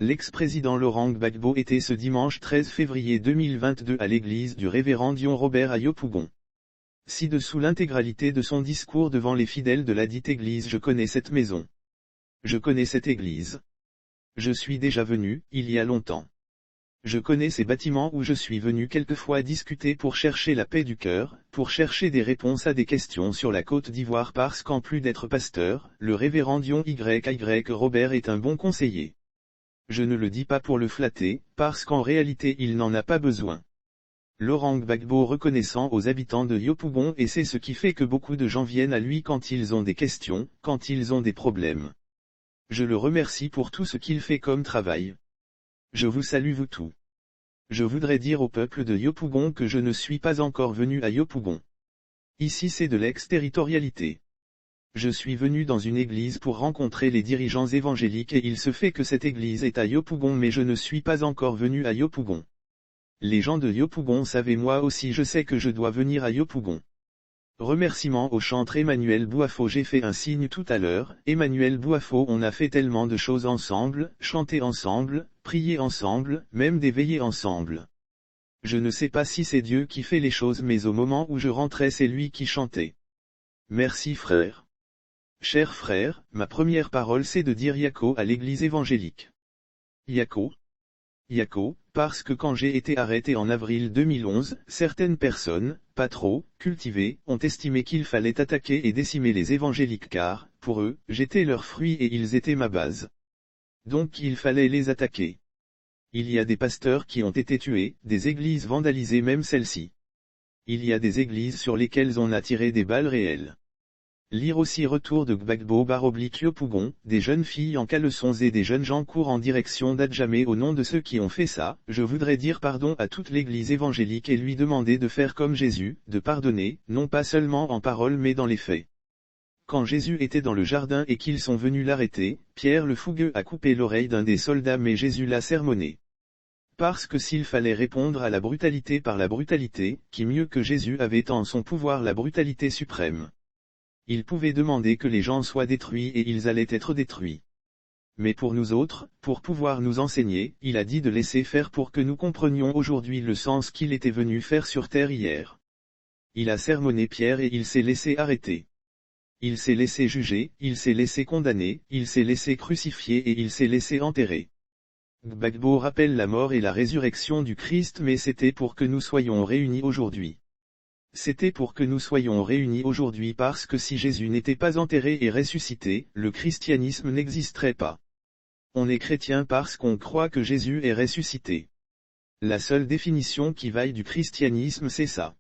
L'ex-président Laurent Gbagbo était ce dimanche 13 février 2022 à l'église du révérend Dion Robert à Yopougon. Ci-dessous l'intégralité de son discours devant les fidèles de la dite église. Je connais cette maison. Je connais cette église. Je suis déjà venu, il y a longtemps. Je connais ces bâtiments où je suis venu quelquefois discuter pour chercher la paix du cœur, pour chercher des réponses à des questions sur la Côte d'Ivoire parce qu'en plus d'être pasteur, le révérend Dion YY Robert est un bon conseiller. Je ne le dis pas pour le flatter, parce qu'en réalité il n'en a pas besoin. Laurent Gbagbo reconnaissant aux habitants de Yopougon, et c'est ce qui fait que beaucoup de gens viennent à lui quand ils ont des questions, quand ils ont des problèmes. Je le remercie pour tout ce qu'il fait comme travail. Je vous salue vous tous. Je voudrais dire au peuple de Yopougon que je ne suis pas encore venu à Yopougon. Ici c'est de l'ex-territorialité. Je suis venu dans une église pour rencontrer les dirigeants évangéliques et il se fait que cette église est à Yopougon mais je ne suis pas encore venu à Yopougon. Les gens de Yopougon savent et moi aussi je sais que je dois venir à Yopougon. Remerciement au chantre Emmanuel Bouafo. J'ai fait un signe tout à l'heure, Emmanuel Bouafo. On a fait tellement de choses ensemble, chanter ensemble, prier ensemble, même des veillées ensemble. Je ne sais pas si c'est Dieu qui fait les choses mais au moment où je rentrais c'est lui qui chantait. Merci frère. Cher frère, ma première parole c'est de dire Yako à l'église évangélique. Yako. Yako, parce que quand j'ai été arrêté en avril 2011, certaines personnes, pas trop, cultivées, ont estimé qu'il fallait attaquer et décimer les évangéliques car, pour eux, j'étais leur fruit et ils étaient ma base. Donc il fallait les attaquer. Il y a des pasteurs qui ont été tués, des églises vandalisées même celles-ci. Il y a des églises sur lesquelles on a tiré des balles réelles. Lire aussi retour de Gbagbo / Yopougon, des jeunes filles en caleçons et des jeunes gens courent en direction d'Adjamé. Au nom de ceux qui ont fait ça, je voudrais dire pardon à toute l'église évangélique et lui demander de faire comme Jésus, de pardonner, non pas seulement en parole mais dans les faits. Quand Jésus était dans le jardin et qu'ils sont venus l'arrêter, Pierre le fougueux a coupé l'oreille d'un des soldats mais Jésus l'a sermonné. Parce que s'il fallait répondre à la brutalité par la brutalité, qui mieux que Jésus avait en son pouvoir la brutalité suprême. Il pouvait demander que les gens soient détruits et ils allaient être détruits. Mais pour nous autres, pour pouvoir nous enseigner, il a dit de laisser faire pour que nous comprenions aujourd'hui le sens qu'il était venu faire sur terre hier. Il a sermonné Pierre et il s'est laissé arrêter. Il s'est laissé juger, il s'est laissé condamner, il s'est laissé crucifier et il s'est laissé enterrer. Gbagbo rappelle la mort et la résurrection du Christ mais c'était pour que nous soyons réunis aujourd'hui. C'était pour que nous soyons réunis aujourd'hui parce que si Jésus n'était pas enterré et ressuscité, le christianisme n'existerait pas. On est chrétien parce qu'on croit que Jésus est ressuscité. La seule définition qui vaille du christianisme c'est ça.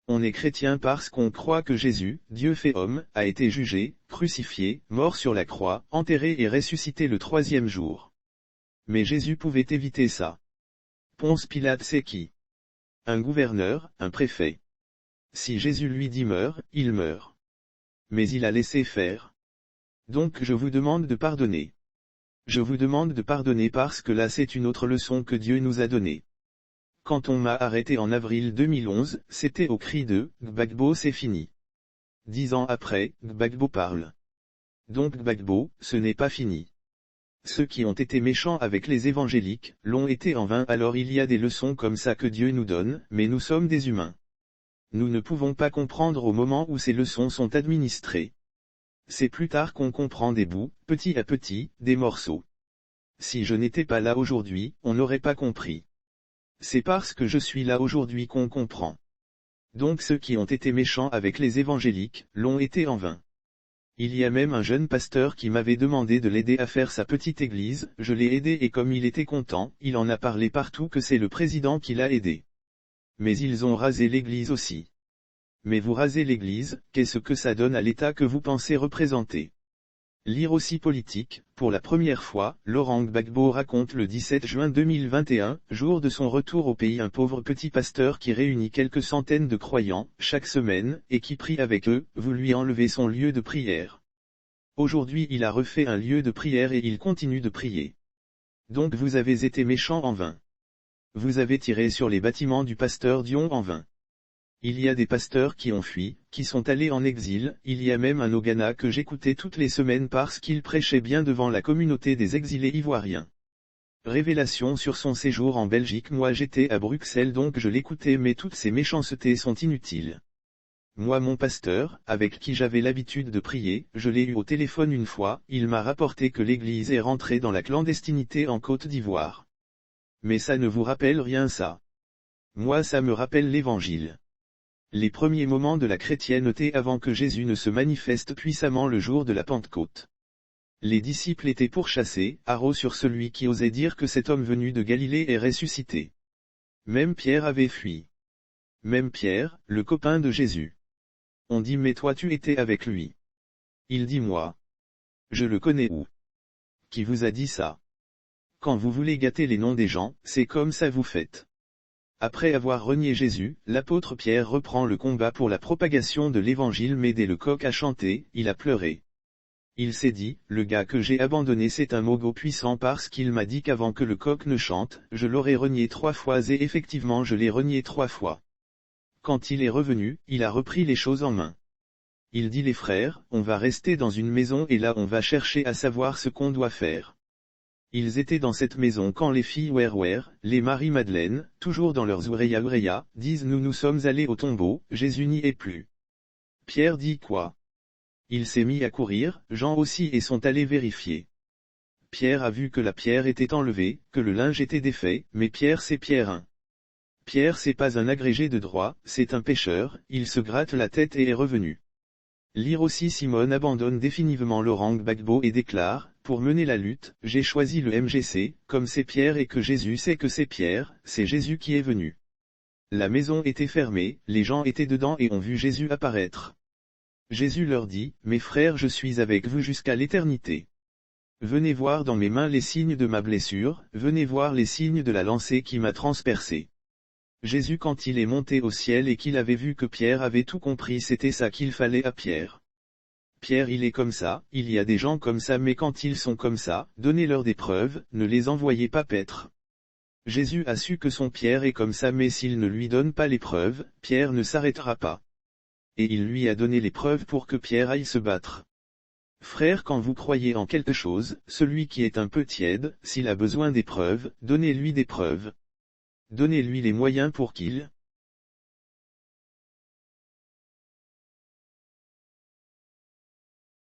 On est chrétien parce qu'on croit que Jésus, Dieu fait homme, a été jugé, crucifié, mort sur la croix, enterré et ressuscité le troisième jour. Mais Jésus pouvait éviter ça. Ponce Pilate c'est qui? Un gouverneur, un préfet. Si Jésus lui dit meurs, il meurt. Mais il a laissé faire. Donc je vous demande de pardonner. Je vous demande de pardonner parce que là c'est une autre leçon que Dieu nous a donnée. Quand on m'a arrêté en avril 2011, c'était au cri de « Gbagbo c'est fini ». 10 ans après, Gbagbo parle. Donc Gbagbo, ce n'est pas fini. Ceux qui ont été méchants avec les évangéliques, l'ont été en vain. Alors il y a des leçons comme ça que Dieu nous donne, mais nous sommes des humains. Nous ne pouvons pas comprendre au moment où ces leçons sont administrées. C'est plus tard qu'on comprend des bouts, petit à petit, des morceaux. Si je n'étais pas là aujourd'hui, on n'aurait pas compris. C'est parce que je suis là aujourd'hui qu'on comprend. Donc ceux qui ont été méchants avec les évangéliques, l'ont été en vain. Il y a même un jeune pasteur qui m'avait demandé de l'aider à faire sa petite église, je l'ai aidé et comme il était content, il en a parlé partout que c'est le président qui l'a aidé. Mais ils ont rasé l'église aussi. Mais vous rasez l'église, qu'est-ce que ça donne à l'État que vous pensez représenter? Lire aussi politique, pour la première fois, Laurent Gbagbo raconte le 17 juin 2021, jour de son retour au pays, un pauvre petit pasteur qui réunit quelques centaines de croyants, chaque semaine, et qui prie avec eux, vous lui enlevez son lieu de prière. Aujourd'hui il a refait un lieu de prière et il continue de prier. Donc vous avez été méchant en vain. Vous avez tiré sur les bâtiments du pasteur Dion en vain. Il y a des pasteurs qui ont fui, qui sont allés en exil, il y a même un au Ghana que j'écoutais toutes les semaines parce qu'il prêchait bien devant la communauté des exilés ivoiriens. Révélation sur son séjour en Belgique. Moi j'étais à Bruxelles donc je l'écoutais mais toutes ces méchancetés sont inutiles. Moi mon pasteur, avec qui j'avais l'habitude de prier, je l'ai eu au téléphone une fois, il m'a rapporté que l'Église est rentrée dans la clandestinité en Côte d'Ivoire. Mais ça ne vous rappelle rien ça? Moi ça me rappelle l'Évangile. Les premiers moments de la chrétienté avant que Jésus ne se manifeste puissamment le jour de la Pentecôte. Les disciples étaient pourchassés, haro sur celui qui osait dire que cet homme venu de Galilée est ressuscité. Même Pierre avait fui. Même Pierre, le copain de Jésus. On dit mais toi tu étais avec lui. Il dit moi. Je le connais où? Qui vous a dit ça? Quand vous voulez gâter les noms des gens, c'est comme ça vous faites. Après avoir renié Jésus, l'apôtre Pierre reprend le combat pour la propagation de l'évangile mais dès le coq a chanté, il a pleuré. Il s'est dit, le gars que j'ai abandonné c'est un mogo puissant parce qu'il m'a dit qu'avant que le coq ne chante, je l'aurais renié 3 fois et effectivement je l'ai renié 3 fois. Quand il est revenu, il a repris les choses en main. Il dit les frères, on va rester dans une maison et là on va chercher à savoir ce qu'on doit faire. Ils étaient dans cette maison quand les filles les Marie-Madeleine, toujours dans leurs oureya, disent nous sommes allés au tombeau, Jésus n'y est plus. Pierre dit quoi? Il s'est mis à courir, Jean aussi et sont allés vérifier. Pierre a vu que la pierre était enlevée, que le linge était défait, mais Pierre c'est Pierre 1. Pierre c'est pas un agrégé de droit, c'est un pécheur, il se gratte la tête et est revenu. Lire aussi Simone abandonne définitivement Laurent Gbagbo et déclare, pour mener la lutte, j'ai choisi le MGC, comme c'est Pierre et que Jésus sait que c'est Pierre, c'est Jésus qui est venu. La maison était fermée, les gens étaient dedans et ont vu Jésus apparaître. Jésus leur dit, mes frères je suis avec vous jusqu'à l'éternité. Venez voir dans mes mains les signes de ma blessure, venez voir les signes de la lancée qui m'a transpercé. Jésus quand il est monté au ciel et qu'il avait vu que Pierre avait tout compris c'était ça qu'il fallait à Pierre. Pierre il est comme ça, il y a des gens comme ça mais quand ils sont comme ça, donnez-leur des preuves, ne les envoyez pas paître. Jésus a su que son Pierre est comme ça mais s'il ne lui donne pas les preuves, Pierre ne s'arrêtera pas. Et il lui a donné les preuves pour que Pierre aille se battre. Frères quand vous croyez en quelque chose, celui qui est un peu tiède, s'il a besoin des preuves, donnez-lui des preuves. Donnez-lui les moyens pour qu'il